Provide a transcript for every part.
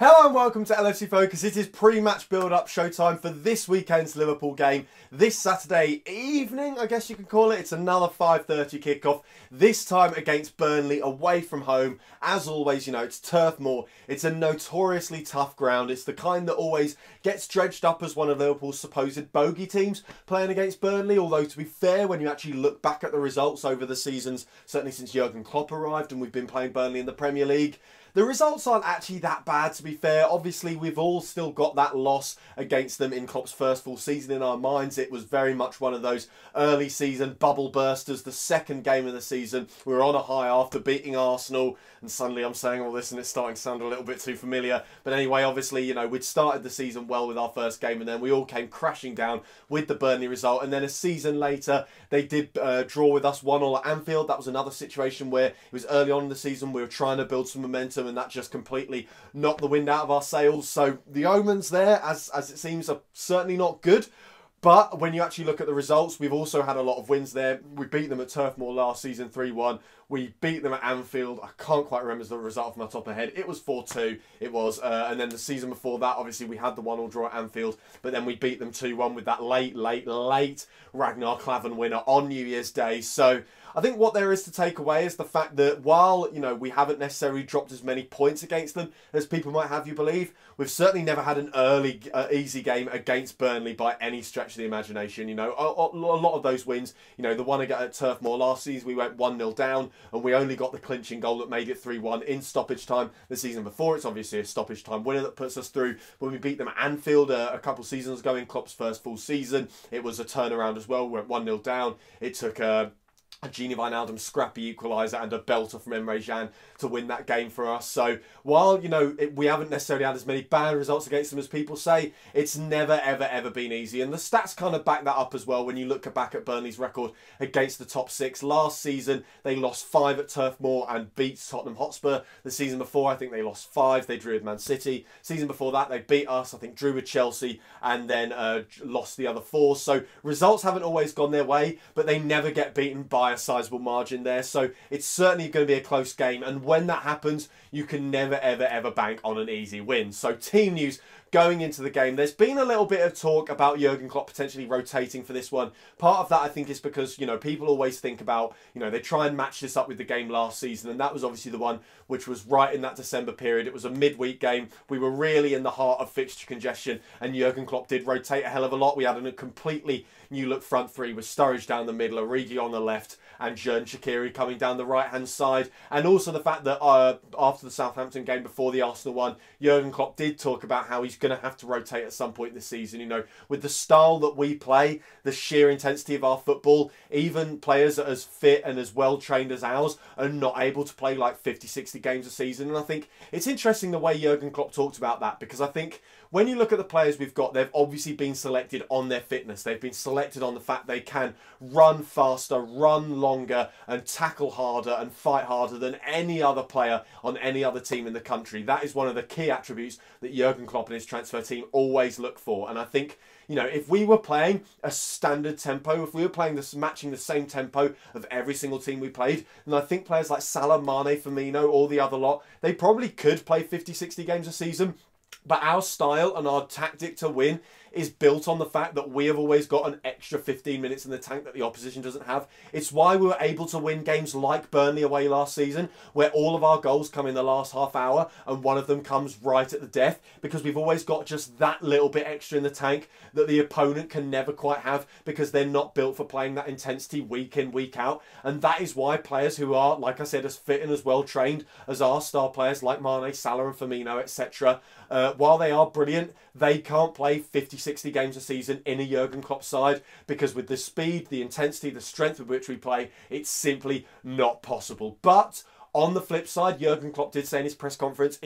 Hello and welcome to LFC Focus. It is pre-match build-up showtime for this weekend's Liverpool game. This Saturday evening, I guess you can call it. It's another 5:30 kickoff, this time against Burnley, away from home. As always, you know, it's Turf Moor. It's a notoriously tough ground. It's the kind that always gets dredged up as one of Liverpool's supposed bogey teams playing against Burnley. Although, to be fair, when you actually look back at the results over the seasons, certainly since Jurgen Klopp arrived and we've been playing Burnley in the Premier League, the results aren't actually that bad, to be fair. Obviously, we've all still got that loss against them in Klopp's first full season in our minds. It was very much one of those early season bubble bursters. The second game of the season, we were on a high after beating Arsenal. And suddenly I'm saying all this and it's starting to sound a little bit too familiar. But anyway, obviously, you know, we'd started the season well with our first game and then we all came crashing down with the Burnley result. And then a season later, they did draw with us 1-1 at Anfield. That was another situation where it was early on in the season. We were trying to build some momentum and that just completely knocked the wind out of our sails. So the omens there, as it seems, are certainly not good. But when you actually look at the results, we've also had a lot of wins there. We beat them at Turf Moor last season 3-1. We beat them at Anfield. I can't quite remember the result from my top of my head. It was 4-2. It was. And then the season before that, obviously, we had the 1-1 draw at Anfield. But then we beat them 2-1 with that late Ragnar Klavan winner on New Year's Day. So I think what there is to take away is the fact that while, you know, we haven't necessarily dropped as many points against them as people might have you believe, we've certainly never had an early easy game against Burnley by any stretch of the imagination. You know, a lot of those wins, you know, the one at Turf Moor last season, we went 1-0 down and we only got the clinching goal that made it 3-1 in stoppage time. The season before, it's obviously a stoppage time winner that puts us through. When we beat them at Anfield a couple seasons ago in Klopp's first full season, it was a turnaround as well. We went 1-0 down. It took a Gini Wijnaldum scrappy equaliser and a belter from Emre Can to win that game for us. So while, you know, we haven't necessarily had as many bad results against them as people say, it's never, ever been easy. And the stats kind of back that up as well when you look back at Burnley's record against the top six. Last season, they lost 5 at Turf Moor and beat Tottenham Hotspur. The season before, I think they lost 5. They drew with Man City. Season before that, they beat us, I think drew with Chelsea, and then lost the other 4. So results haven't always gone their way, but they never get beaten by a sizable margin there. So it's certainly going to be a close game. And when that happens, you can never, ever bank on an easy win. So team news going into the game. There's been a little bit of talk about Jurgen Klopp potentially rotating for this one. Part of that, I think, is because, you know, people always think about, you know, they try and match this up with the game last season. And that was obviously the one which was right in that December period. It was a midweek game. We were really in the heart of fixture congestion. And Jurgen Klopp did rotate a hell of a lot. We had a completely new look front three with Sturridge down the middle, Origi on the left, and Xherdan Shaqiri coming down the right-hand side. And also the fact that after the Southampton game, before the Arsenal one, Jurgen Klopp did talk about how he's going to have to rotate at some point this season. You know, with the style that we play, the sheer intensity of our football, even players that are as fit and as well-trained as ours are not able to play like 50, 60 games a season. And I think it's interesting the way Jurgen Klopp talked about that, because I think when you look at the players we've got, they've obviously been selected on their fitness. They've been selected on the fact they can run faster, run longer, and tackle harder and fight harder than any other player on any other team in the country. That is one of the key attributes that Jurgen Klopp and his transfer team always look for. And I think, you know, if we were playing a standard tempo, if we were playing this, matching the same tempo of every single team we played, then I think players like Salah, Mane, Firmino, all the other lot, they probably could play 50, 60 games a season. But our style and our tactic to win is built on the fact that we have always got an extra 15 minutes in the tank that the opposition doesn't have. It's why we were able to win games like Burnley away last season, where all of our goals come in the last half hour and one of them comes right at the death, because we've always got just that little bit extra in the tank that the opponent can never quite have, because they're not built for playing that intensity week in, week out. And that is why players who are, like I said, as fit and as well trained as our star players like Mane, Salah and Firmino, etc., while they are brilliant, they can't play 50, 60 games a season in a Jurgen Klopp side, because with the speed, the intensity, the strength with which we play, it's simply not possible. But on the flip side, Jurgen Klopp did say in his press conference,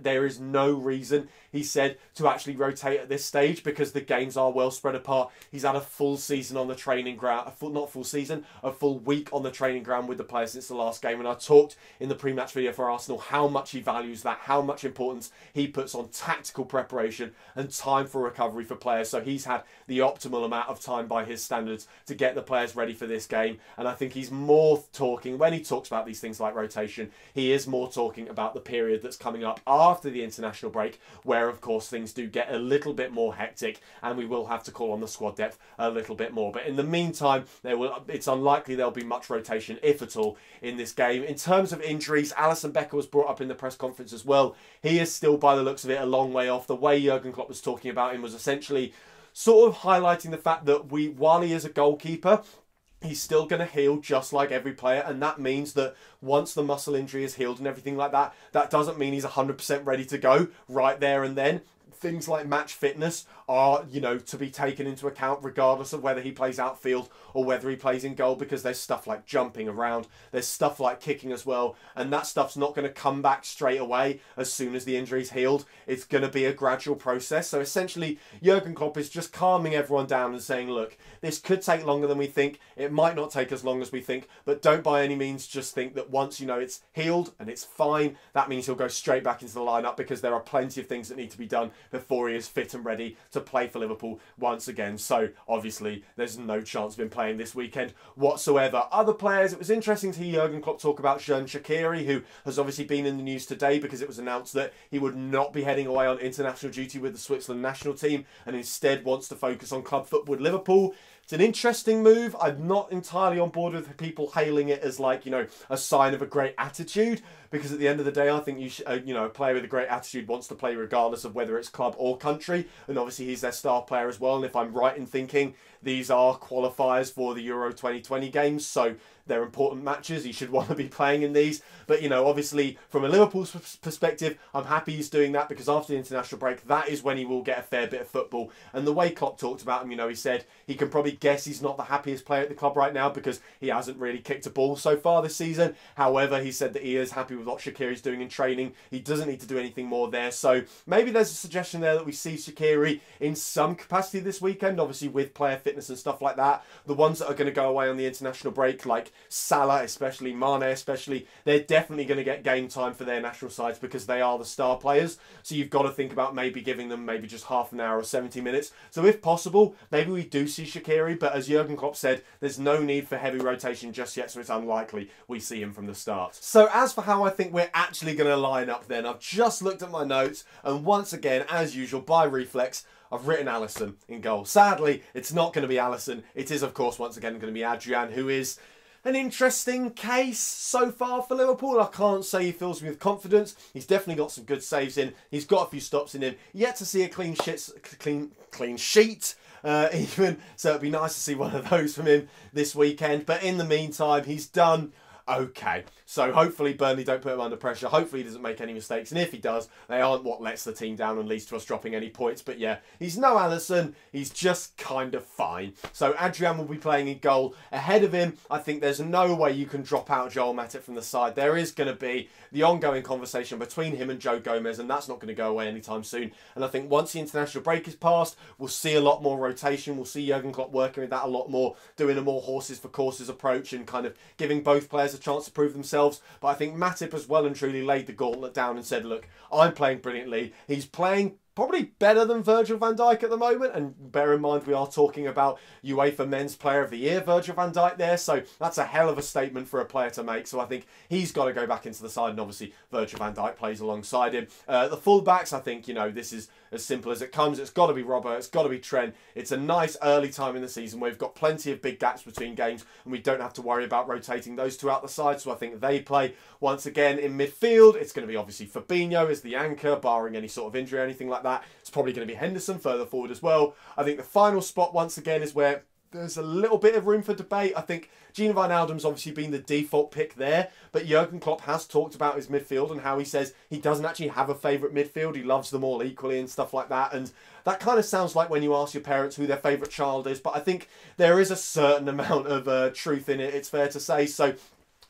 there is no reason, he said, to actually rotate at this stage, because the games are well spread apart. He's had a full season on the training ground, a full week on the training ground with the players since the last game. And I talked in the pre-match video for Arsenal how much he values that, how much importance he puts on tactical preparation and time for recovery for players. So he's had the optimal amount of time by his standards to get the players ready for this game. And I think he's more talking, when he talks about these things like rotation, conversation. He is more talking about the period that's coming up after the international break, where of course things do get a little bit more hectic and we will have to call on the squad depth a little bit more. But in the meantime, it's unlikely there'll be much rotation, if at all, in this game. In terms of injuries, Alisson Becker was brought up in the press conference as well. He is still, by the looks of it, a long way off. The way Jurgen Klopp was talking about him was essentially sort of highlighting the fact that while he is a goalkeeper, he's still going to heal just like every player, and that means that once the muscle injury is healed and everything like that, that doesn't mean he's 100% ready to go right there and then. Things like match fitness are, you know, to be taken into account regardless of whether he plays outfield or whether he plays in goal, because there's stuff like jumping around, there's stuff like kicking as well, and that stuff's not going to come back straight away as soon as the injury's healed. It's going to be a gradual process. So essentially, Jurgen Klopp is just calming everyone down and saying, look, this could take longer than we think, it might not take as long as we think, but don't by any means just think that once you know it's healed and it's fine, that means he'll go straight back into the lineup, because there are plenty of things that need to be done before he is fit and ready to play for Liverpool once again. So obviously there's no chance of him playing this weekend whatsoever. Other players, it was interesting to hear Jurgen Klopp talk about Xherdan Shaqiri, who has obviously been in the news today because it was announced that he would not be heading away on international duty with the Switzerland national team and instead wants to focus on club football with Liverpool. It's an interesting move. I'm not entirely on board with people hailing it as, like, you know, a sign of a great attitude, because at the end of the day, I think you know, a player with a great attitude wants to play regardless of whether it's club or country, and obviously he's their star player as well. And if I'm right in thinking these are qualifiers for the Euro 2020 games, so they're important matches, he should want to be playing in these. But, you know, obviously from a Liverpool perspective, I'm happy he's doing that, because after the international break, that is when he will get a fair bit of football. And the way Klopp talked about him, you know, he said he can probably guess he's not the happiest player at the club right now because he hasn't really kicked a ball so far this season. However, he said that he is happy with what Shaqiri's doing in training. He doesn't need to do anything more there. So maybe there's a suggestion there that we see Shaqiri in some capacity this weekend, obviously with player fitness and stuff like that. The ones that are going to go away on the international break, like Salah especially, Mane especially, they're definitely going to get game time for their national sides because they are the star players. So you've got to think about maybe giving them maybe just half an hour or 70 minutes. So if possible, maybe we do see Shaqiri, but as Jurgen Klopp said, there's no need for heavy rotation just yet, so it's unlikely we see him from the start. So as for how I think we're actually going to line up then, I've just looked at my notes, and once again, as usual, by reflex, I've written Alisson in goal. Sadly, it's not going to be Alisson. It is, of course, once again going to be Adrian, who is an interesting case so far for Liverpool. I can't say he fills me with confidence. He's definitely got some good saves in. He's got a few stops in him. Yet to see a clean sheet. Even, so it'd be nice to see one of those from him this weekend. But in the meantime, he's done okay. So hopefully Burnley don't put him under pressure. Hopefully he doesn't make any mistakes. And if he does, they aren't what lets the team down and leads to us dropping any points. But yeah, he's no Alisson. He's just kind of fine. So Adrian will be playing in goal. Ahead of him, I think there's no way you can drop out Joel Matip from the side. There is going to be the ongoing conversation between him and Joe Gomez, and that's not going to go away anytime soon. And I think once the international break is passed, we'll see a lot more rotation. We'll see Jurgen Klopp working with that a lot more, doing a more horses for courses approach and kind of giving both players a chance to prove themselves. But I think Matip has well and truly laid the gauntlet down and said, look, I'm playing brilliantly. He's playing probably better than Virgil van Dijk at the moment, and bear in mind we are talking about UEFA Men's Player of the Year Virgil van Dijk there, so that's a hell of a statement for a player to make. So I think he's got to go back into the side, and obviously Virgil van Dijk plays alongside him. The fullbacks, I think, you know, this is as simple as it comes. It's got to be Robbo, it's got to be Trent. It's a nice early time in the season where we've got plenty of big gaps between games and we don't have to worry about rotating those two out the side, so I think they play. Once again in midfield, it's going to be obviously Fabinho as the anchor, barring any sort of injury or anything like that. It's probably going to be Henderson further forward as well. I think the final spot once again is where there's a little bit of room for debate. I think Gini Wijnaldum's obviously been the default pick there, but Jurgen Klopp has talked about his midfield and how he says he doesn't actually have a favourite midfield. He loves them all equally and stuff like that. And that kind of sounds like when you ask your parents who their favourite child is, but I think there is a certain amount of truth in it, it's fair to say. So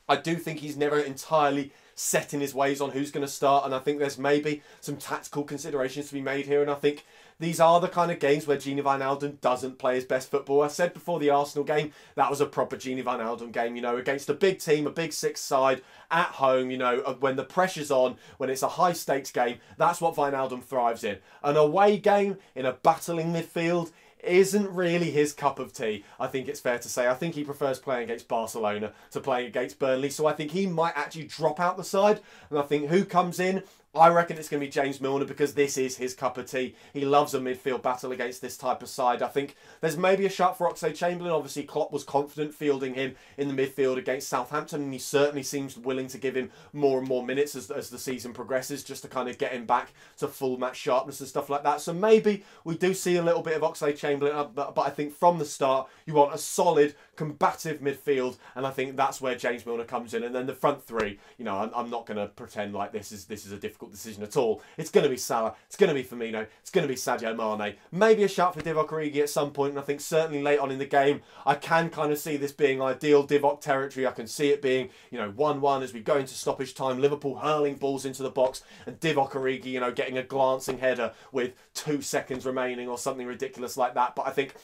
I do think he's never entirely set in his ways on who's going to start, and I think there's maybe some tactical considerations to be made here, and I think these are the kind of games where Gini Wijnaldum doesn't play his best football. I said before the Arsenal game, that was a proper Gini Wijnaldum game, you know, against a big team, a big six side, at home, you know, when the pressure's on, when it's a high stakes game, that's what Wijnaldum thrives in. An away game in a battling midfield, isn't really his cup of tea, I think it's fair to say. I think he prefers playing against Barcelona to playing against Burnley, so I think he might actually drop out the side. And I think who comes in? I reckon it's going to be James Milner, because this is his cup of tea. He loves a midfield battle against this type of side. I think there's maybe a shout for Oxlade-Chamberlain. Obviously, Klopp was confident fielding him in the midfield against Southampton, and he certainly seems willing to give him more and more minutes as the season progresses, just to kind of get him back to full match sharpness and stuff like that. So maybe we do see a little bit of Oxlade-Chamberlain, but I think from the start, you want a solid, combative midfield, and I think that's where James Milner comes in. And then the front three, you know, I'm not going to pretend like this is a difficult decision at all. It's going to be Salah, it's going to be Firmino, it's going to be Sadio Mane. Maybe a shout for Divock Origi at some point, and I think certainly late on in the game, I can kind of see this being ideal Divock territory. I can see it being, you know, 1-1 as we go into stoppage time, Liverpool hurling balls into the box, and Divock Origi, you know, getting a glancing header with 2 seconds remaining or something ridiculous like that. But I think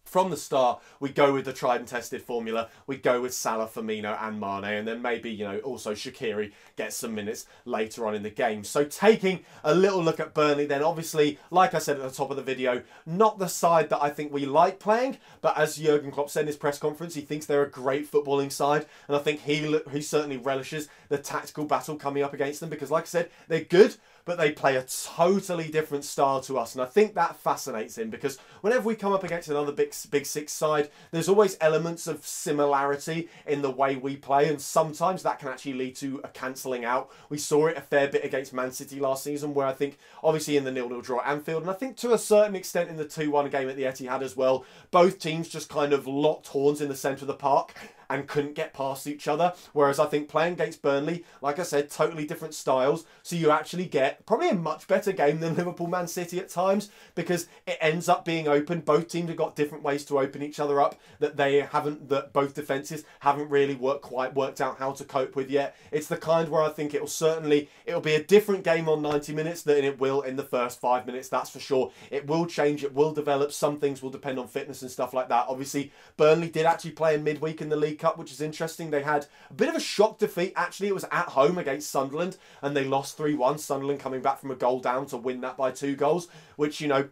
from the start, we go with the tried and tested formula. We go with Salah, Firmino and Mane, and then maybe, you know, also Shaqiri gets some minutes later on in the game. So taking a little look at Burnley then, obviously, like I said at the top of the video, not the side that I think we like playing, but as Jurgen Klopp said in his press conference, he thinks they're a great footballing side, and I think he certainly relishes the tactical battle coming up against them, because like I said, they're good, but they play a totally different style to us. And I think that fascinates him, because whenever we come up against another big six side, there's always elements of similarity in the way we play, and sometimes that can actually lead to a cancelling out. We saw it a fair bit against Man City last season, where I think obviously in the 0-0 draw at Anfield, and I think to a certain extent in the 2-1 game at the Etihad as well, both teams just kind of locked horns in the centre of the park and couldn't get past each other. Whereas I think playing against Burnley, like I said, totally different styles. So you actually get probably a much better game than Liverpool Man City at times, because it ends up being open. Both teams have got different ways to open each other up that both defences haven't really quite worked out how to cope with yet. It's the kind where I think it'll be a different game on 90 minutes than it will in the first 5 minutes, that's for sure. It will change, it will develop. Some things will depend on fitness and stuff like that. Obviously, Burnley did actually play in midweek in the League Cup, which is interesting. They had a bit of a shock defeat. Actually, it was at home against Sunderland, and they lost 3-1. Sunderland coming back from a goal down to win that by 2 goals, which, you know,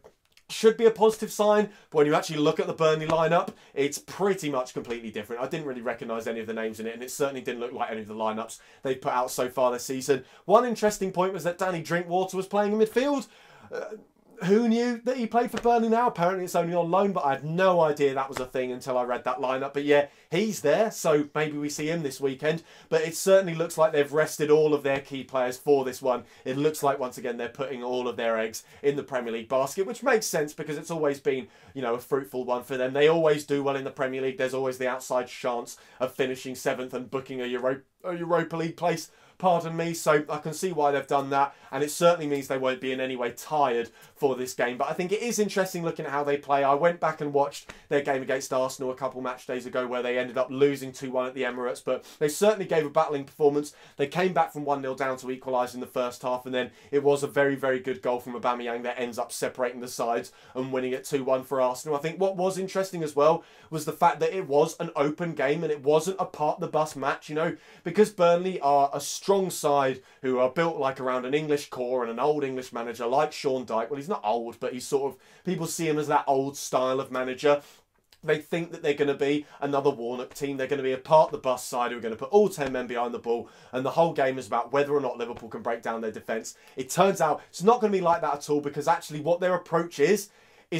should be a positive sign. But when you actually look at the Burnley lineup, it's pretty much completely different. I didn't really recognise any of the names in it, and it certainly didn't look like any of the lineups they've put out so far this season. One interesting point was that Danny Drinkwater was playing in midfield. Who knew that he played for Burnley now? Apparently it's only on loan, but I had no idea that was a thing until I read that lineup. But yeah, he's there, so maybe we see him this weekend. But it certainly looks like they've rested all of their key players for this one. It looks like, once again, they're putting all of their eggs in the Premier League basket, which makes sense because it's always been, you know, a fruitful one for them. They always do well in the Premier League. There's always the outside chance of finishing 7th and booking a Europa League place. Pardon me, so I can see why they've done that, and it certainly means they won't be in any way tired for this game. But I think it is interesting looking at how they play. I went back and watched their game against Arsenal a couple match days ago, where they ended up losing 2-1 at the Emirates, but they certainly gave a battling performance. They came back from 1-0 down to equalise in the first half, and then it was a very, very good goal from Aubameyang that ends up separating the sides and winning it 2-1 for Arsenal. I think what was interesting as well was the fact that it was an open game and it wasn't a part-the-bus match, you know, because Burnley are a strong side who are built like around an English core and an old English manager like Sean Dyche. Well, he's not old, but he's sort of, people see him as that old style of manager. They think that they're going to be another Warnock team. They're going to be a part-the-bus side who are going to put all 10 men behind the ball, and the whole game is about whether or not Liverpool can break down their defence. It turns out it's not going to be like that at all, because actually what their approach is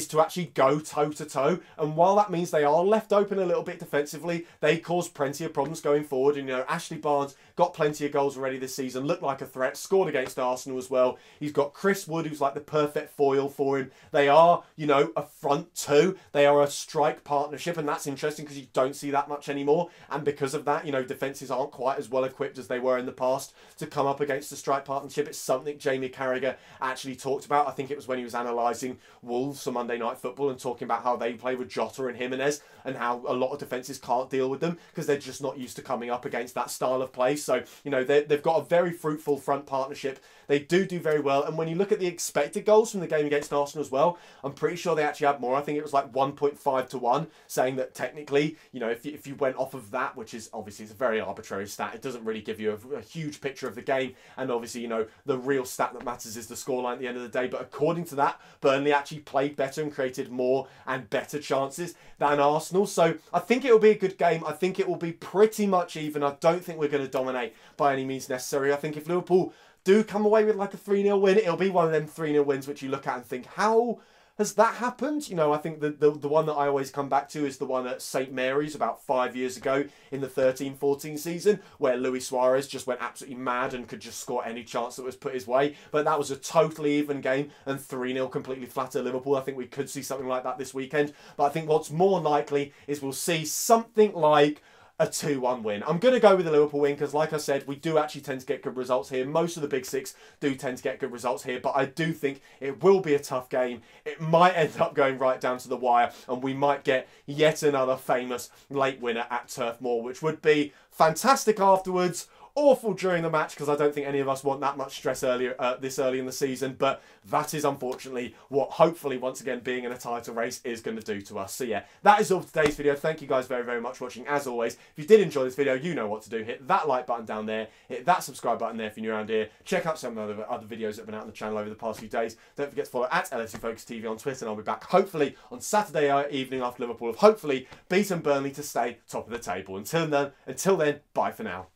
to actually go toe-to-toe. And while that means they are left open a little bit defensively, they cause plenty of problems going forward. And, you know, Ashley Barnes got plenty of goals already this season, looked like a threat, scored against Arsenal as well. He's got Chris Wood, who's like the perfect foil for him. They are, you know, a front two. They are a strike partnership, and that's interesting because you don't see that much anymore. And because of that, you know, defences aren't quite as well equipped as they were in the past to come up against the strike partnership. It's something Jamie Carragher actually talked about. I think it was when he was analysing Wolves some Monday Night Football and talking about how they play with Jota and Jimenez, and how a lot of defences can't deal with them because they're just not used to coming up against that style of play. So, you know, they've got a very fruitful front partnership. They do very well. And when you look at the expected goals from the game against Arsenal as well, I'm pretty sure they actually had more. I think it was like 1.5 to 1, saying that technically, you know, if you went off of that, which is obviously it's a very arbitrary stat, it doesn't really give you a huge picture of the game. And obviously, you know, the real stat that matters is the scoreline at the end of the day. But according to that, Burnley actually played better better and created more and better chances than Arsenal. So I think it will be a good game. I think it will be pretty much even. I don't think we're going to dominate by any means necessary. I think if Liverpool do come away with like a 3-0 win, it'll be one of them 3-0 wins which you look at and think, how has that happened? You know, I think the one that I always come back to is the one at St Mary's about 5 years ago in the 13-14 season, where Luis Suarez just went absolutely mad and could just score any chance that was put his way. But that was a totally even game and 3-0 completely flatter Liverpool. I think we could see something like that this weekend. But I think what's more likely is we'll see something like a 2-1 win. I'm going to go with the Liverpool win because, like I said, we do actually tend to get good results here. Most of the big six do tend to get good results here, but I do think it will be a tough game. It might end up going right down to the wire, and we might get yet another famous late winner at Turf Moor, which would be fantastic afterwards. Awful during the match because I don't think any of us want that much stress this early in the season, but that is unfortunately what hopefully once again being in a title race is going to do to us. So yeah, that is all for today's video. Thank you guys very, very much for watching. As always, if you did enjoy this video, you know what to do. Hit that like button down there, hit that subscribe button there if you're new around here. Check out some of the other videos that have been out on the channel over the past few days. Don't forget to follow at LFC Focus TV on Twitter, and I'll be back hopefully on Saturday evening after Liverpool have hopefully beaten Burnley to stay top of the table. Until then, bye for now.